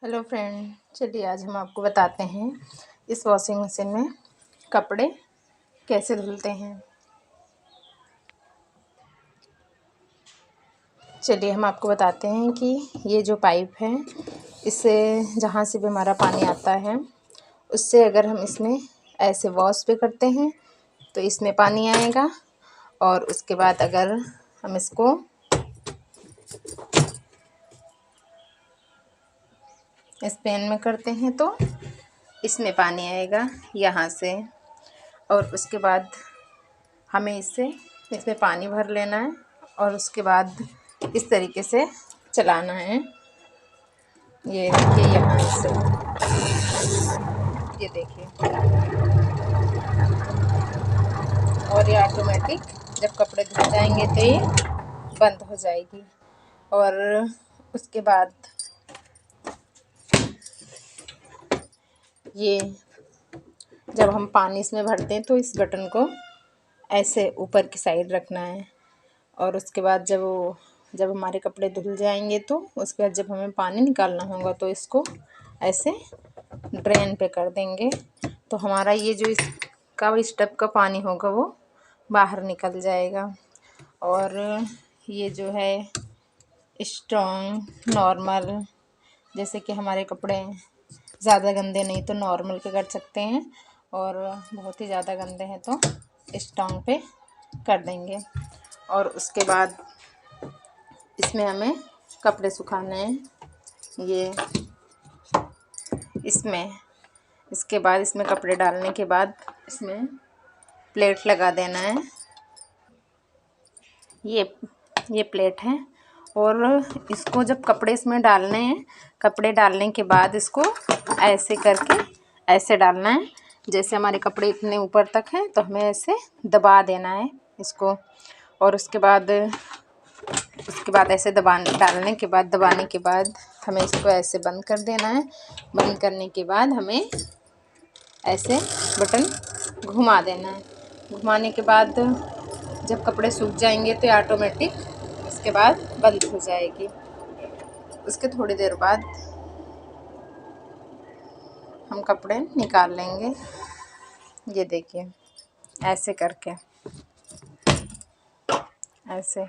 Hello friend, चलिए आज हम आपको बताते हैं इस वॉशिंग मशीन में कपड़े कैसे धुलते हैं। चलिए हम आपको बताते हैं कि ये जो पाइप है, इससे जहाँ से भी हमारा पानी आता है उससे अगर हम इसमें ऐसे वॉश पे करते हैं तो इसमें पानी आएगा, और उसके बाद अगर हम इसको इस पेन में करते हैं तो इसमें पानी आएगा यहाँ से, और उसके बाद हमें इसमें पानी भर लेना है और उसके बाद इस तरीके से चलाना है। ये देखिए, यहाँ से ये देखिए, और ये ऑटोमेटिक जब कपड़े धुल जाएंगे तो ये बंद हो जाएगी। और उसके बाद ये जब हम पानी इसमें भरते हैं तो इस बटन को ऐसे ऊपर की साइड रखना है, और उसके बाद जब हमारे कपड़े धुल जाएंगे तो उसके बाद जब हमें पानी निकालना होगा तो इसको ऐसे ड्रेन पे कर देंगे, तो हमारा ये जो इसका इस टब का पानी होगा वो बाहर निकल जाएगा। और ये जो है स्ट्रॉन्ग नॉर्मल, जैसे कि हमारे कपड़े ज़्यादा गंदे नहीं तो नॉर्मल पे कर सकते हैं, और बहुत ही ज़्यादा गंदे हैं तो स्ट्रॉन्ग पे कर देंगे। और उसके बाद इसमें हमें कपड़े सुखाने हैं। ये इसके बाद इसमें कपड़े डालने के बाद इसमें प्लेट लगा देना है। ये प्लेट है, और इसको जब कपड़े इसमें डालने हैं, कपड़े डालने के बाद इसको ऐसे करके ऐसे डालना है। जैसे हमारे कपड़े इतने ऊपर तक हैं तो हमें ऐसे दबा देना है इसको, और उसके बाद ऐसे डालने के बाद दबाने के बाद हमें इसको ऐसे बंद कर देना है। बंद करने के बाद हमें ऐसे बटन घुमा देना है। घुमाने के बाद जब कपड़े सूख जाएंगे तो ऑटोमेटिक उसके बाद बंद हो जाएगी। उसके थोड़ी देर बाद हम कपड़े निकाल लेंगे। ये देखिए, ऐसे करके ऐसे